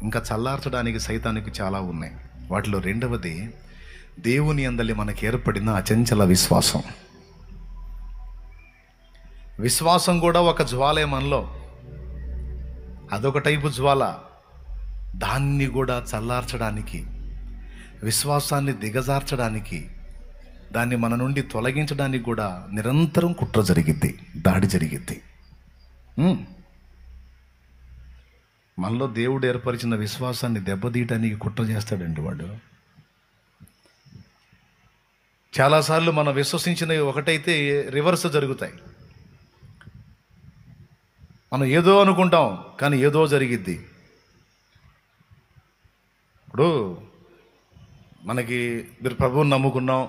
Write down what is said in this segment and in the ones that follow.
ఇంకా చల్లార్చడానికి సైతానికి చాలా ఉన్నాయి. వాటిలో రెండవది దేవుని యందలి మనకి ఏర్పడిన అచంచల విశ్వాసం. విశ్వాసం కూడా ఒక జ్వాలే మనలో, అదొక టైపు జ్వాల. దాన్ని కూడా చల్లార్చడానికి, విశ్వాసాన్ని దిగజార్చడానికి, దాన్ని మన నుండి తొలగించడానికి కూడా నిరంతరం కుట్ర జరిగిద్ది, దాడి జరిగిద్ది. మనలో దేవుడు ఏర్పరిచిన విశ్వాసాన్ని దెబ్బతీయటానికి కుట్ర చేస్తాడండి వాడు. చాలాసార్లు మనం విశ్వసించినవి ఒకటైతే రివర్స్ జరుగుతాయి. మనం ఏదో అనుకుంటాం కానీ ఏదో జరిగిద్ది. ఇప్పుడు మనకి మీరు ప్రభువుని నమ్ముకున్నాం,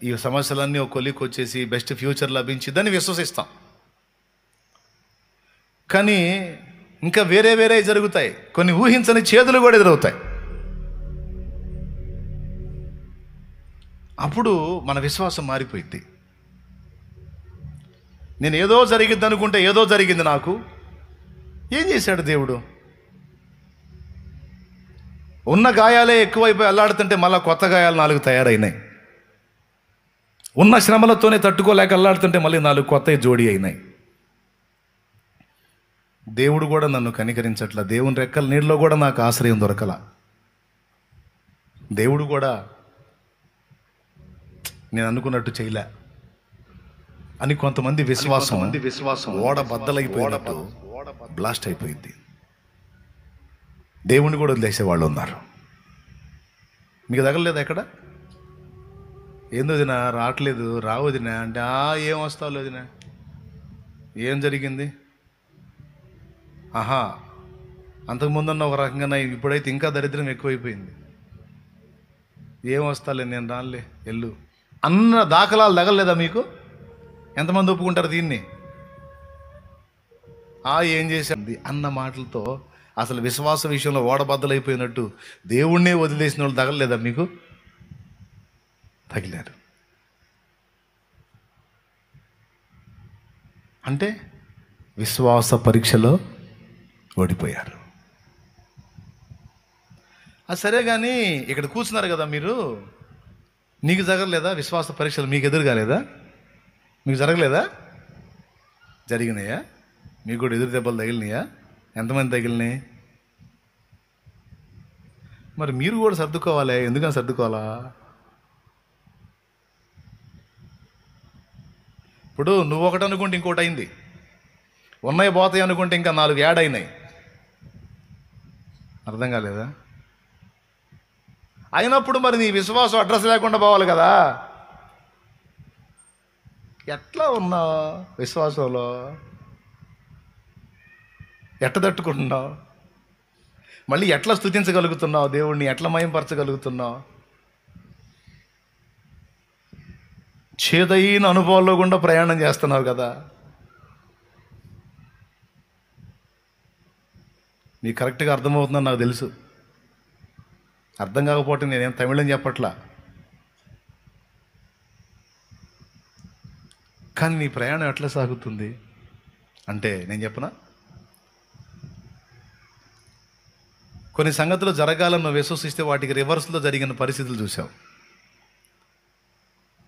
ఈ సమస్యలన్నీ ఒక కొలికి వచ్చేసి బెస్ట్ ఫ్యూచర్ లభించిద్దని విశ్వసిస్తాం. కానీ ఇంకా వేరే వేరే జరుగుతాయి, కొన్ని ఊహించని చేతులు కూడా ఎదురవుతాయి. అప్పుడు మన విశ్వాసం మారిపోయింది. నేను ఏదో జరిగిద్ది అనుకుంటే ఏదో జరిగింది. నాకు ఏం చేశాడు దేవుడు? ఉన్న గాయాలే ఎక్కువైపోయి అల్లాడుతుంటే మళ్ళీ కొత్త గాయాలు 4 తయారైనాయి. ఉన్న శ్రమలతోనే తట్టుకోలేక అల్లాడుతుంటే మళ్ళీ 4 కొత్తవి జోడీ అయినాయి. దేవుడు కూడా నన్ను కనికరించట్లా. దేవుని రెక్కల నీళ్ళలో కూడా నాకు ఆశ్రయం దొరకల. దేవుడు కూడా నేను అనుకున్నట్టు చేయలే అని కొంతమంది విశ్వాసం ఓడ బద్దలైపోయినట్టు బ్లాస్ట్ అయిపోయింది. దేవుణ్ణి కూడా వదిలేసేవాళ్ళు ఉన్నారు. మీకు తగలలేదు ఎక్కడ? ఏందో వదినా రావట్లేదు, రావదినా అంటే ఏం వస్తావు వదినా, ఏం జరిగింది? ఆహా, అంతకుముందున్న ఒక రకంగా ఇప్పుడైతే ఇంకా దరిద్రం ఎక్కువైపోయింది. ఏం వస్తాలే, నేను రానులే, ఎల్లు అన్న దాఖలాలు తగలలేదా మీకు? ఎంతమంది ఒప్పుకుంటారు దీన్ని? ఏం చేసింది అన్న మాటలతో అసలు విశ్వాస విషయంలో ఓడబద్దలైపోయినట్టు దేవుణ్ణే వదిలేసిన వాళ్ళు తగలలేదా మీకు? తగిలారు. అంటే విశ్వాస పరీక్షలో ఓడిపోయారు. సరే కానీ ఇక్కడ కూర్చున్నారు కదా మీరు, నీకు జరగలేదా విశ్వాస పరీక్షలు? మీకు ఎదురు కాలేదా? మీకు జరగలేదా? జరిగినాయా? మీకు కూడా ఎదురు దెబ్బలు తగిలినాయా? ఎంతమంది తగిలినాయి? మరి మీరు కూడా సర్దుకోవాలి. ఎందుకని సర్దుకోవాలా? ఇప్పుడు నువ్వు ఒకటి అనుకుంటే ఇంకోటి అయింది, ఉన్నాయి పోతాయి అనుకుంటే ఇంకా 4 యాడ్ అయినాయి. అర్థం కాలేదా? అయినప్పుడు మరి నీ విశ్వాసం అడ్రస్ లేకుండా పోవాలి కదా. ఎట్లా ఉన్నావు విశ్వాసంలో? ఎట్ట తట్టుకుంటున్నావు? మళ్ళీ ఎట్లా స్తుతించగలుగుతున్నావు దేవుణ్ణి? ఎట్లా మయంపరచగలుగుతున్నావు? చేదైన అనుభవాల్లో గుండా ప్రయాణం చేస్తున్నావు కదా. నీకు కరెక్ట్గా అర్థమవుతుందని నాకు తెలుసు. అర్థం కాకపోతే నేనేం తమిళం చెప్పట్లా. కానీ నీ ప్రయాణం ఎట్లా సాగుతుంది అంటే నేను చెప్పనా, కొన్ని సంగతులు జరగాలని నువ్వు విశ్వసిస్తే వాటికి రివర్స్లో జరిగిన పరిస్థితులు చూసావు.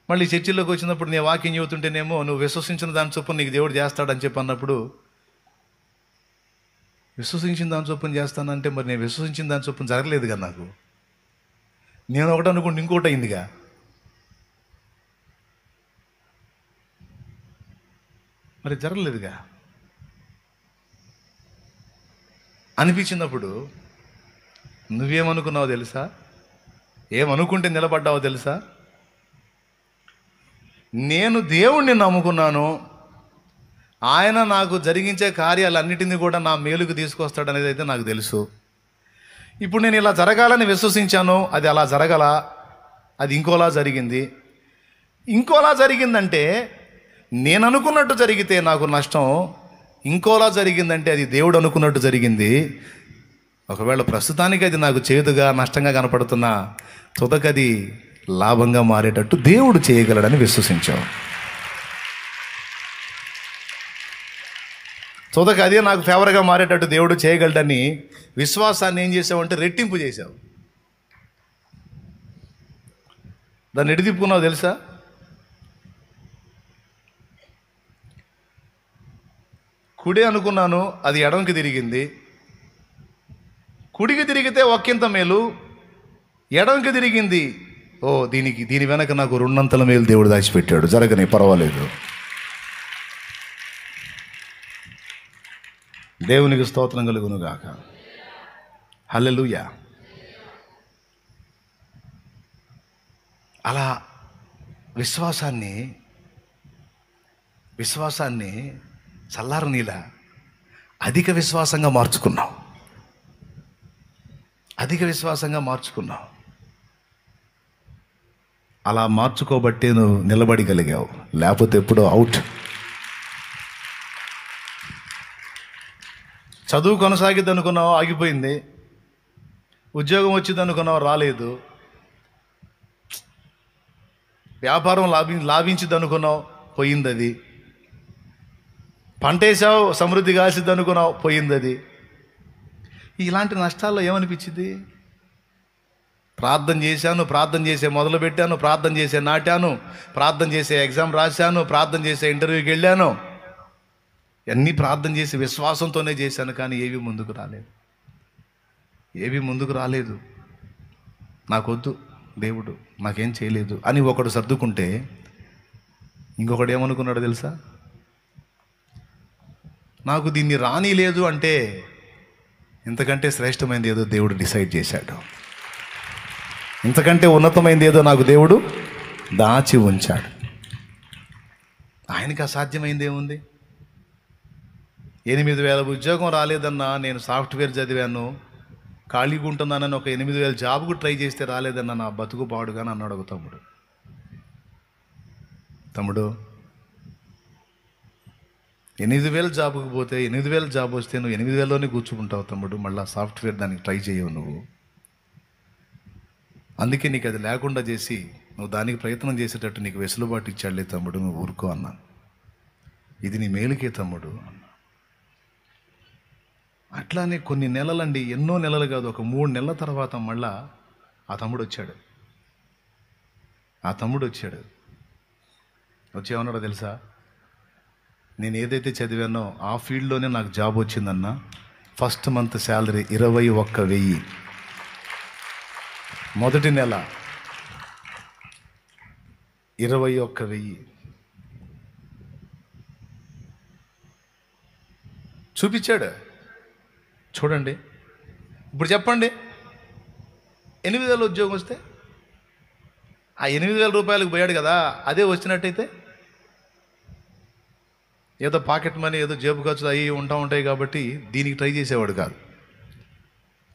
మళ్ళీ చర్చిలోకి వచ్చినప్పుడు నీ వాక్యం చెబుతుంటేనేమో నువ్వు విశ్వసించిన దాని చొప్పున నీకు దేవుడు చేస్తాడని చెప్పి అన్నప్పుడు, విశ్వసించిన దాని చొప్పున చేస్తానంటే మరి నేను విశ్వసించిన దాని చొప్పున జరగలేదుగా. నాకు నేను ఒకటి అనుకుంటే ఇంకోటి అయిందిగా. మరి జరగలేదుగా అనిపించినప్పుడు నువ్వేమనుకున్నావో తెలుసా? ఏమనుకుంటే నిలబడ్డావో తెలుసా? నేను దేవుణ్ణి నమ్ముకున్నాను, ఆయన నాకు జరిగించే కార్యాలన్నిటినీ కూడా నా మేలుకు తీసుకొస్తాడు అనేది అయితే నాకు తెలుసు. ఇప్పుడు నేను ఇలా జరగాలని విశ్వసించాను, అది అలా జరగల, అది ఇంకోలా జరిగింది. ఇంకోలా జరిగిందంటే నేను అనుకున్నట్టు జరిగితే నాకు నష్టం, ఇంకోలా జరిగిందంటే అది దేవుడు అనుకున్నట్టు జరిగింది. ఒకవేళ ప్రస్తుతానికి అది నాకు చేదుగా నష్టంగా కనపడుతున్నా తుదకది లాభంగా మారేటట్టు దేవుడు చేయగలడని విశ్వసించావు. తుదకు అదే నాకు ఫేవర్గా మారేటట్టు దేవుడు చేయగలడని విశ్వాసాన్ని ఏం చేసావంటే రెట్టింపు చేశావు. దాన్ని ఎటు తిప్పుకున్నావు తెలుసా? కుడి అనుకున్నాను, అది ఎడంకి తిరిగింది. కుడికి తిరిగితే ఒక్కింత మేలు, ఎడంకి తిరిగింది. దీని వెనక నాకు రెండంతల మేలు దేవుడు దాచిపెట్టాడు. జరగని పర్వాలేదు. దేవునికి స్తోత్రం కలుగును గాక. హల్లెలూయా. అలా విశ్వాసాన్ని చల్లారు నీలా అధిక విశ్వాసంగా మార్చుకున్నావు. అలా మార్చుకోబట్టే నువ్వు నిలబడగలిగావు. లేకపోతే ఎప్పుడో అవుట్. చదువు కొనసాగిద్ది అనుకున్నావు, ఆగిపోయింది. ఉద్యోగం వచ్చింది అనుకున్నావు, రాలేదు. వ్యాపారం లాభించిద్ది అనుకున్నావు, పోయింది అది. పంట వేసావు, సమృద్ధి కాసిద్ది అనుకున్నావు, పోయింది అది. ఇలాంటి నష్టాల్లో ఏమనిపించింది? ప్రార్థన చేశాను, ప్రార్థన చేసే మొదలుపెట్టాను, ప్రార్థన చేసే నాటాను, ప్రార్థన చేసే ఎగ్జామ్ రాశాను, ప్రార్థన చేసే ఇంటర్వ్యూకి వెళ్ళాను. అన్నీ ప్రార్థన చేసి విశ్వాసంతోనే చేశాను, కానీ ఏవి ముందుకు రాలేదు. నాకొద్దు దేవుడు, నాకేం చేయలేదు అని ఒకడు సర్దుకుంటే ఇంకొకడు ఏమనుకున్నాడు తెలుసా? నాకు దీన్ని రానిలేదు అంటే ఇంతకంటే శ్రేష్టమైనది ఏదో దేవుడు డిసైడ్ చేశాడు. ఇంతకంటే ఉన్నతమైనది ఏదో నాకు దేవుడు దాచి ఉంచాడు. ఆయనకి అసాధ్యమైంది ఏముంది? 8,000 ఉద్యోగం రాలేదన్నా, నేను సాఫ్ట్వేర్ చదివాను, ఖాళీగా ఉంటున్నానని ఒక 8,000 జాబ్కు ట్రై చేస్తే రాలేదన్నా, నా బతుకు పాడుగాని అన్నాడు ఒక తమ్ముడు 8,000 జాబుకు పోతే 8,000 జాబ్ వస్తే నువ్వు 8,000లోనే కూర్చుకుంటావు తమ్ముడు. మళ్ళీ సాఫ్ట్వేర్ దానికి ట్రై చేయవు నువ్వు. అందుకే నీకు అది లేకుండా చేసి నువ్వు దానికి ప్రయత్నం చేసేటట్టు నీకు వెసులుబాటు ఇచ్చాడులే తమ్ముడు, నువ్వు ఊరుకో అన్నాను. ఇది నీ మేలుకే తమ్ముడు అన్నా. అట్లానే కొన్ని నెలలండి, ఎన్నో నెలలు కాదు, ఒక 3 నెలల తర్వాత మళ్ళా ఆ తమ్ముడు వచ్చాడు. వచ్చి ఏమన్నాడో తెలుసా? నేను ఏదైతే చదివానో ఆ ఫీల్డ్లోనే నాకు జాబ్ వచ్చిందన్న. First month salary 21,000. మొదటి నెల 21,000 చూపించాడు. చూడండి, ఇప్పుడు చెప్పండి, 8,000 ఉద్యోగం వస్తే ఆ 8,000 రూపాయలకు పోయాడు కదా, అదే వచ్చినట్టయితే ఏదో పాకెట్ మనీ, ఏదో జేబు ఖర్చులు అవి ఉంటాయి కాబట్టి దీనికి ట్రై చేసేవాడు కాదు.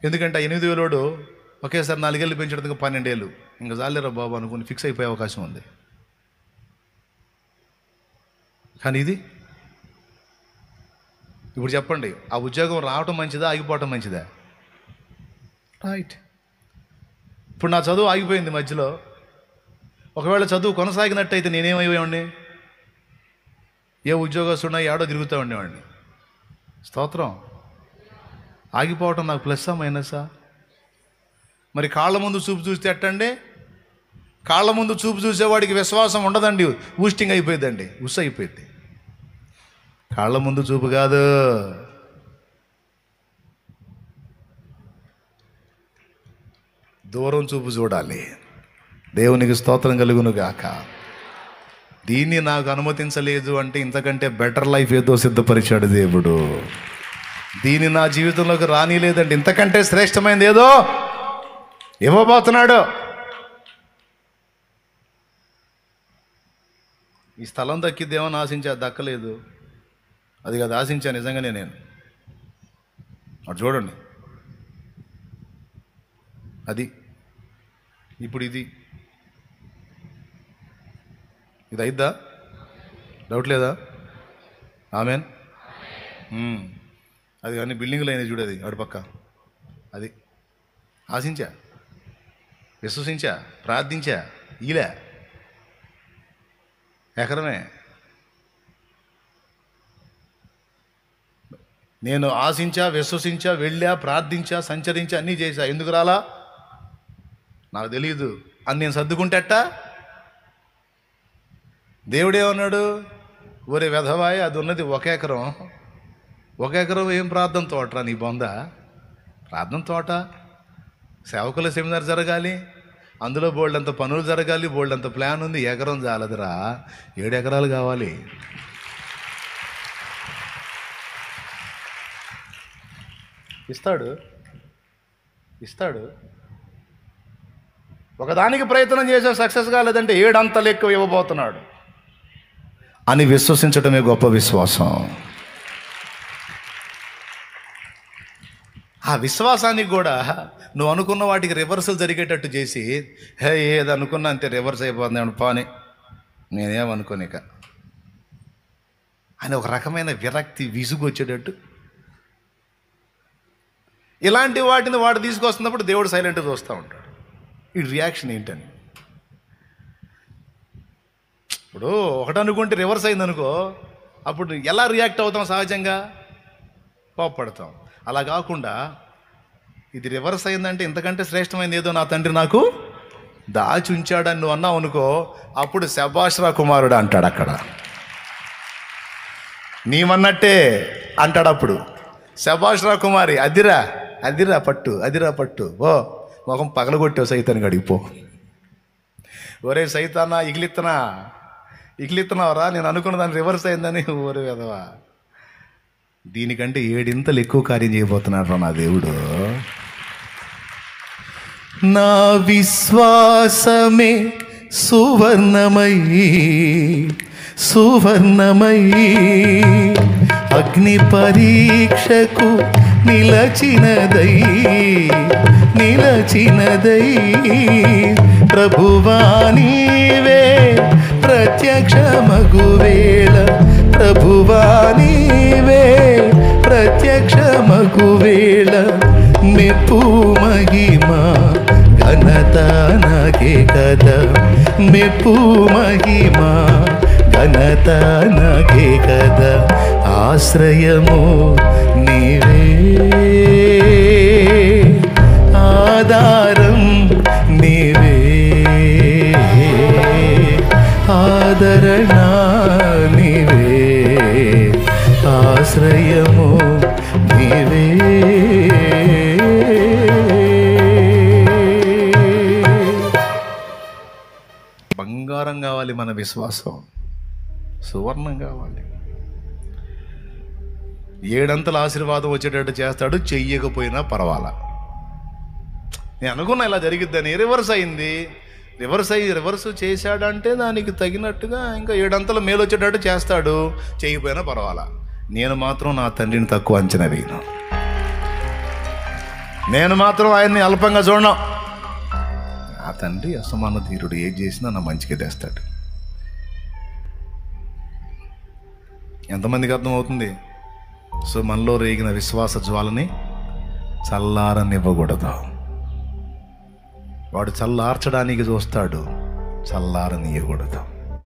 ఎందుకంటే ఆ 8,000 ఒకేసారి 4 ఏళ్ళు పెంచడానికి 12 ఏళ్ళు ఇంకా చాలేరా బాబు అనుకుని ఫిక్స్ అయిపోయే అవకాశం ఉంది. కానీ ఇది ఇప్పుడు చెప్పండి, ఆ ఉద్యోగం రావటం మంచిదా, ఆగిపోవటం మంచిదా? రైట్. ఇప్పుడు నా చదువు ఆగిపోయింది మధ్యలో. ఒకవేళ చదువు కొనసాగినట్టయితే నేనేమైపోయాడిని? ఏ ఉద్యోగస్తున్నా ఏడో తిరుగుతూ ఉండేవాడిని. స్తోత్రం. ఆగిపోవటం నాకు ప్లస్సా మైనసా? మరి కాళ్ళ ముందు చూపు చూస్తే ఎట్టండి? కాళ్ళ ముందు చూపు చూసేవాడికి విశ్వాసం ఉండదండి, ఊస్టింగ్ అయిపోయిందండి, ఉస్ అయిపోయింది. కాళ్ళ ముందు చూపు కాదు, దూరం చూపు చూడాలి. దేవునికి స్తోత్రం కలుగును గాక. దీన్ని నాకు అనుమతించలేదు అంటే ఇంతకంటే బెటర్ లైఫ్ ఏదో సిద్ధపరిచాడు దేవుడు. దీన్ని నా జీవితంలోకి రానిలేదంటే ఇంతకంటే శ్రేష్టమైనది ఏదో ఇవ్వబోతున్నాడు. ఈ స్థలం దక్కిద్దేమని ఆశించా, దక్కలేదు. అది కాదు ఆశించా నిజంగానే నేను. అటు చూడండి, అది ఇప్పుడు ఇది అయిద్దా? డౌట్ లేదా? ఆమెన్. అది కానీ బిల్డింగ్లు అయినాయి చూడు, అది అటు పక్క, అది ఆశించా, విశ్వసించా, ప్రార్థించా, ఈలే ఎకరమే. నేను ఆశించా, విశ్వసించా, వెళ్ళా, ప్రార్థించా, సంచరించా, అన్నీ చేశా. ఎందుకు రాలా నాకు తెలియదు అని నేను సర్దుకుంటేట. దేవుడేమన్నాడు, ఒరే వెధవాయి, అది ఉన్నది 1 ఎకరం. 1 ఎకరం ఏం ప్రార్థన తోటరా నీ బొంద? ప్రార్థన తోట, సేవకుల సెమినార్ జరగాలి, అందులో బోల్డంత పనులు జరగాలి, బోల్డంత ప్లాన్ ఉంది. ఎకరం చాలదురా, 7 ఎకరాలు కావాలి. ఇస్తాడు. ఒకదానికి ప్రయత్నం చేసే సక్సెస్ కాలేదంటే 7 అంతలు ఎక్కువ ఇవ్వబోతున్నాడు అని విశ్వసించడమే గొప్ప విశ్వాసం. ఆ విశ్వాసానికి కూడా నువ్వు అనుకున్న వాటికి రివర్సల్ జరిగేటట్టు చేసి, ఏది అనుకున్నా అంతే రివర్స్ అయిపోతుంది పాని, నేనేమనుకోనిక అని ఒక రకమైన విరక్తి, విసుగు వచ్చేటట్టు. ఇలాంటి వాటిని వాడు తీసుకొస్తున్నప్పుడు దేవుడు సైలెంట్గా చూస్తూ ఉంటాడు. ఈ రియాక్షన్ ఏంటని. ఇప్పుడు ఒకటి అనుకుంటే రివర్స్ అయిందనుకో, అప్పుడు ఎలా రియాక్ట్ అవుతాం? సహజంగా కోపపడతాం. అలా కాకుండా ఇది రివర్స్ అయిందంటే ఇంతకంటే శ్రేష్టమైనది ఏదో నా తండ్రి నాకు దాచి ఉంచాడని నువ్వు అన్నావు అనుకో, అప్పుడు శభాష్రా కుమారుడు అంటాడు. అక్కడ నీవన్నట్టే అంటాడు. అప్పుడు శభాష్రా కుమారి, అదిరా పట్టు ఓ మొఖం పగలగొట్టావు సైతాన్ని గడిపో. ఒరే సైతానా, ఇగిలిత్తనావరా, నేను అనుకున్న దాన్ని రివర్స్ అయిందని. ఓరే వెదవా, దీనికంటే 7 ఇంతలు ఎక్కువ కార్యం చేయబోతున్నాడు నా దేవుడు. నా విశ్వాసమే సువర్ణమై అగ్ని పరీక్షకు నిలచినదై ప్రభువా నీవే ప్రత్యక్షమగువేళ, మెప్పు మహిమ ఘనత నాకే కదా, ఆశ్రయము నీవే, ఆధారం నీవే, ఆదరణ నీవే, ఆశ్రయము నీవే. బంగారం కావాలి మన విశ్వాసం, సువర్ణం కావాలి. 7 అంతల ఆశీర్వాదం వచ్చేటట్టు చేస్తాడు, చెయ్యకపోయినా పర్వాలా. నేను అనుకున్నా ఇలా జరిగిద్దని, రివర్స్ చేశాడంటే దానికి తగినట్టుగా ఇంకా 7 అంతల మేలు వచ్చేటట్టు చేస్తాడు, చెయ్యిపోయినా పర్వాలా. నేను మాత్రం నా తండ్రిని తక్కువ అంచనా వేయను, నేను మాత్రం ఆయన్ని అల్పంగా చూడను. నా తండ్రి అసమాన ధీరుడు, ఏది చేసినా నా మంచిగా తెస్తాడు. ఎంతమందికి అర్థమవుతుంది? సో మనలో రేగిన విశ్వాస జ్వాలని చల్లారనివ్వకూడదు. వాడు చల్లార్చడానికి చూస్తాడు, చల్లారనివ్వకూడదు.